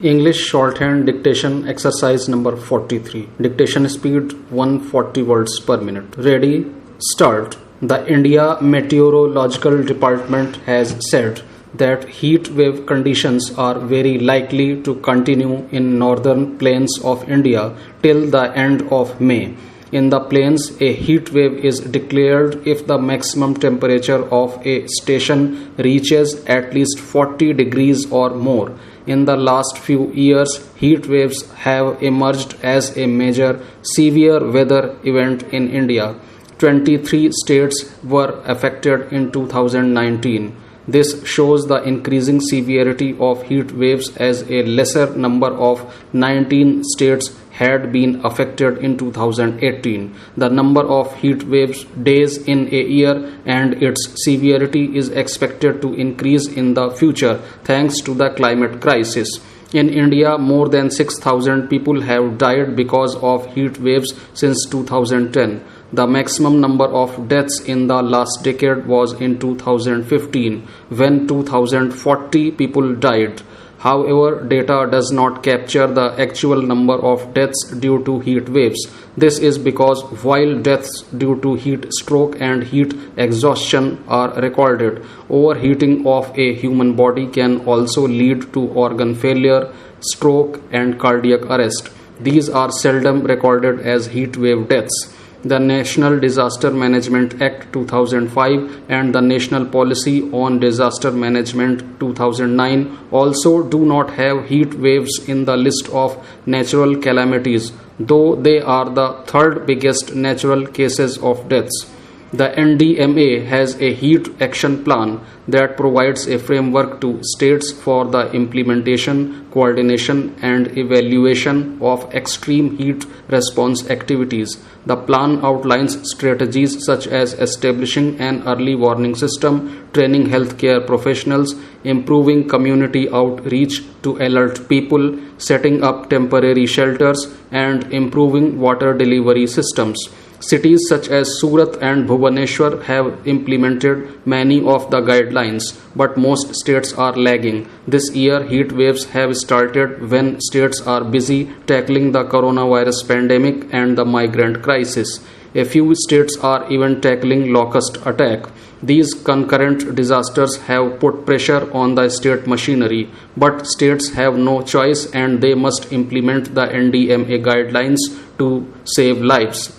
English Shorthand Dictation Exercise number 43. Dictation speed 140 words per minute. Ready? Start. The India Meteorological Department has said that heat wave conditions are very likely to continue in northern plains of India till the end of May. In the plains, a heat wave is declared if the maximum temperature of a station reaches at least 40 degrees or more. In the last few years, heat waves have emerged as a major severe weather event in India. 23 states were affected in 2019. This shows the increasing severity of heat waves as a lesser number of 19 states had been affected in 2018. The number of heat waves days in a year and its severity is expected to increase in the future thanks to the climate crisis. In India, more than 6,000 people have died because of heat waves since 2010. The maximum number of deaths in the last decade was in 2015, when 2,040 people died. However, data does not capture the actual number of deaths due to heat waves. This is because while deaths due to heat stroke and heat exhaustion are recorded, overheating of a human body can also lead to organ failure, stroke, and cardiac arrest. These are seldom recorded as heat wave deaths. The National Disaster Management Act 2005 and the National Policy on Disaster Management 2009 also do not have heat waves in the list of natural calamities, though they are the third biggest natural causes of deaths. The NDMA has a heat action plan that provides a framework to states for the implementation, coordination, and evaluation of extreme heat response activities. The plan outlines strategies such as establishing an early warning system, training healthcare professionals, improving community outreach to alert people, setting up temporary shelters, and improving water delivery systems. Cities such as Surat and Bhubaneswar have implemented many of the guidelines, but most states are lagging. This year, heat waves have started when states are busy tackling the coronavirus pandemic and the migrant crisis. A few states are even tackling locust attack. These concurrent disasters have put pressure on the state machinery, but states have no choice and they must implement the NDMA guidelines to save lives.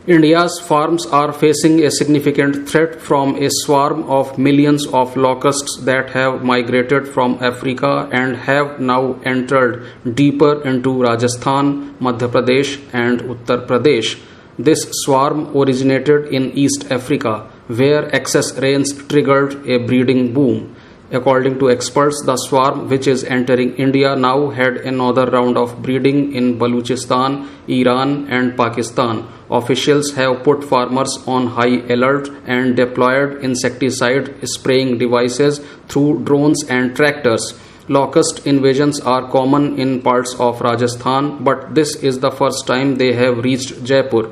India's farms are facing a significant threat from a swarm of millions of locusts that have migrated from Africa and have now entered deeper into Rajasthan, Madhya Pradesh, and Uttar Pradesh. This swarm originated in East Africa, where excess rains triggered a breeding boom. According to experts, the swarm, which is entering India now, had another round of breeding in Balochistan, Iran, and Pakistan. Officials have put farmers on high alert and deployed insecticide spraying devices through drones and tractors. Locust invasions are common in parts of Rajasthan, but this is the first time they have reached Jaipur.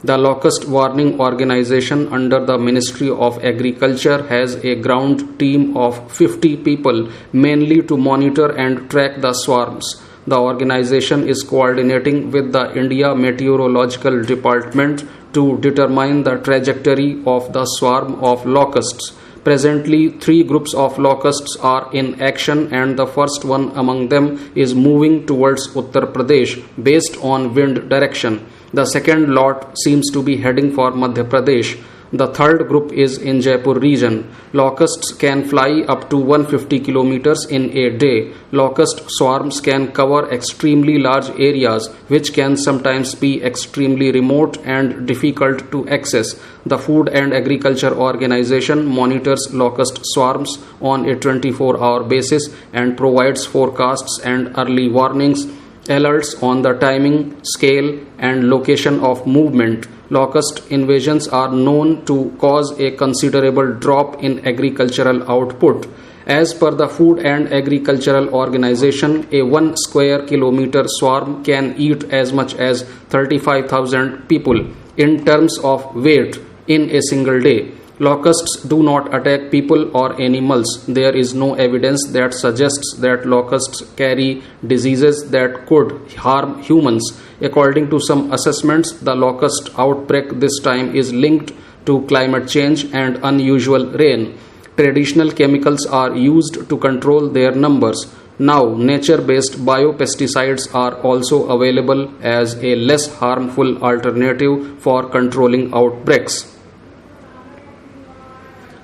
The Locust Warning Organization under the Ministry of Agriculture has a ground team of 50 people, mainly to monitor and track the swarms. The organization is coordinating with the India Meteorological Department to determine the trajectory of the swarm of locusts. Presently, 3 groups of locusts are in action and the first one among them is moving towards Uttar Pradesh based on wind direction. The second lot seems to be heading for Madhya Pradesh. The third group is in Jaipur region. Locusts can fly up to 150 kilometers in a day. Locust swarms can cover extremely large areas, which can sometimes be extremely remote and difficult to access. The Food and Agriculture Organization monitors locust swarms on a 24-hour basis and provides forecasts and early warnings, alerts on the timing, scale, and location of movement. Locust invasions are known to cause a considerable drop in agricultural output. As per the Food and Agricultural Organization, a 1 square kilometer swarm can eat as much as 35,000 people in terms of weight in a single day. Locusts do not attack people or animals. There is no evidence that suggests that locusts carry diseases that could harm humans. According to some assessments, the locust outbreak this time is linked to climate change and unusual rain. Traditional chemicals are used to control their numbers. Now, nature-based biopesticides are also available as a less harmful alternative for controlling outbreaks.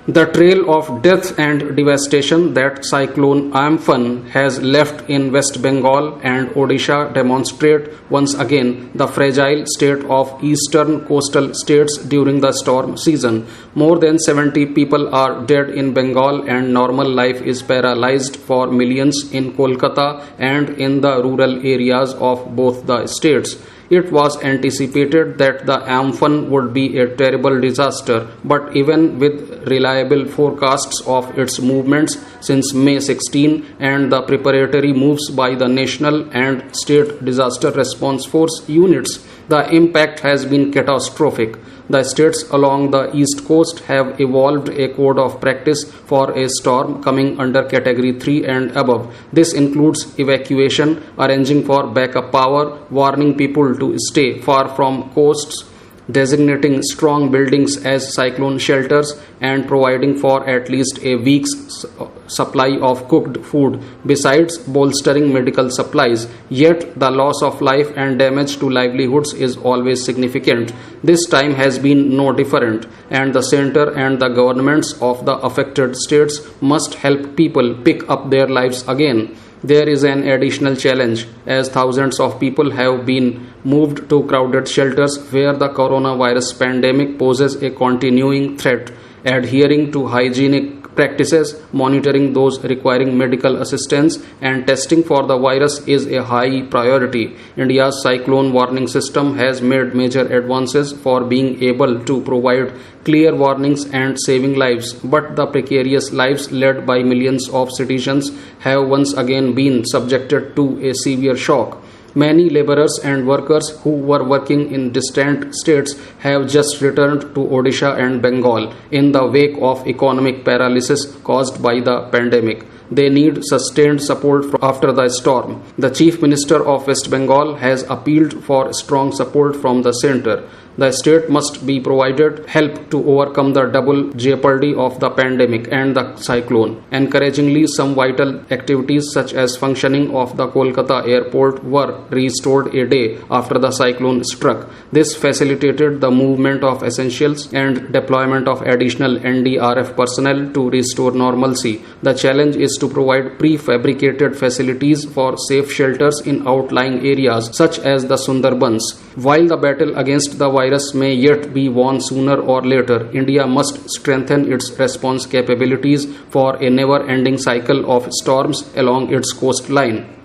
The trail of death and devastation that cyclone Amphan has left in West Bengal and Odisha demonstrate once again the fragile state of eastern coastal states during the storm season. More than 70 people are dead in Bengal and normal life is paralyzed for millions in Kolkata and in the rural areas of both the states. It was anticipated that the Amphan would be a terrible disaster, but even with reliable forecasts of its movements since May 16 and the preparatory moves by the national and state disaster response force units, the impact has been catastrophic. The states along the east coast have evolved a code of practice for a storm coming under category 3 and above. This includes evacuation, arranging for backup power, warning people to stay far from coasts, designating strong buildings as cyclone shelters, and providing for at least a week's supply of cooked food, besides bolstering medical supplies. Yet, the loss of life and damage to livelihoods is always significant. This time has been no different, and the center and the governments of the affected states must help people pick up their lives again. There is an additional challenge, as thousands of people have been moved to crowded shelters where the coronavirus pandemic poses a continuing threat. Adhering to hygienic practices, monitoring those requiring medical assistance, and testing for the virus is a high priority. India's cyclone warning system has made major advances for being able to provide clear warnings and saving lives, but the precarious lives led by millions of citizens have once again been subjected to a severe shock. Many laborers and workers who were working in distant states have just returned to Odisha and Bengal in the wake of economic paralysis caused by the pandemic. They need sustained support after the storm. The Chief Minister of West Bengal has appealed for strong support from the center. The state must be provided help to overcome the double jeopardy of the pandemic and the cyclone. Encouragingly, some vital activities such as functioning of the Kolkata airport were restored a day after the cyclone struck. This facilitated the movement of essentials and deployment of additional NDRF personnel to restore normalcy. The challenge is to provide prefabricated facilities for safe shelters in outlying areas such as the Sundarbans. While the battle against the virus may yet be won sooner or later, India must strengthen its response capabilities for a never-ending cycle of storms along its coastline.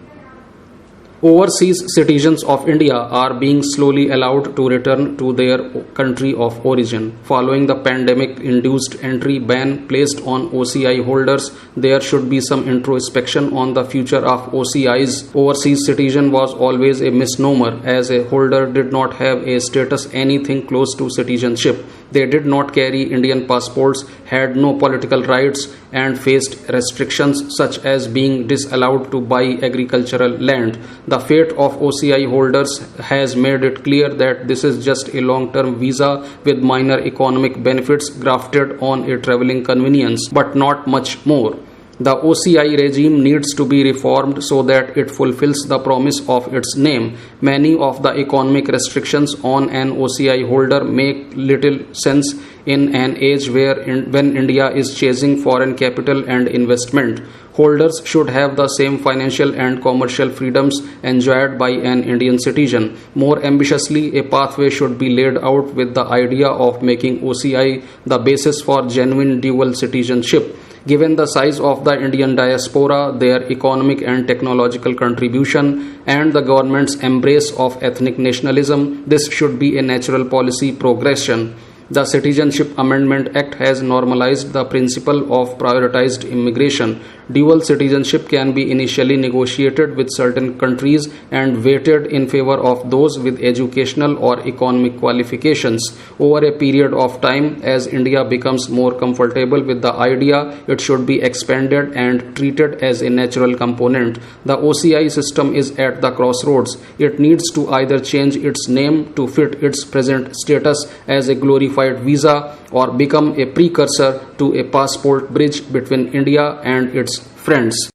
Overseas citizens of India are being slowly allowed to return to their country of origin. Following the pandemic-induced entry ban placed on OCI holders, there should be some introspection on the future of OCIs. Overseas citizen was always a misnomer, as a holder did not have a status anything close to citizenship. They did not carry Indian passports, had no political rights, and faced restrictions such as being disallowed to buy agricultural land. The fate of OCI holders has made it clear that this is just a long-term visa with minor economic benefits grafted on a traveling convenience, but not much more. The OCI regime needs to be reformed so that it fulfills the promise of its name. Many of the economic restrictions on an OCI holder make little sense in an age when India is chasing foreign capital and investment. Holders should have the same financial and commercial freedoms enjoyed by an Indian citizen. More ambitiously, a pathway should be laid out with the idea of making OCI the basis for genuine dual citizenship. Given the size of the Indian diaspora, their economic and technological contribution, and the government's embrace of ethnic nationalism, this should be a natural policy progression. The Citizenship Amendment Act has normalized the principle of prioritized immigration. Dual citizenship can be initially negotiated with certain countries and weighted in favor of those with educational or economic qualifications. Over a period of time, as India becomes more comfortable with the idea, it should be expanded and treated as a natural component. The OCI system is at the crossroads. It needs to either change its name to fit its present status as a glorified visa or become a precursor to a passport bridge between India and its friends.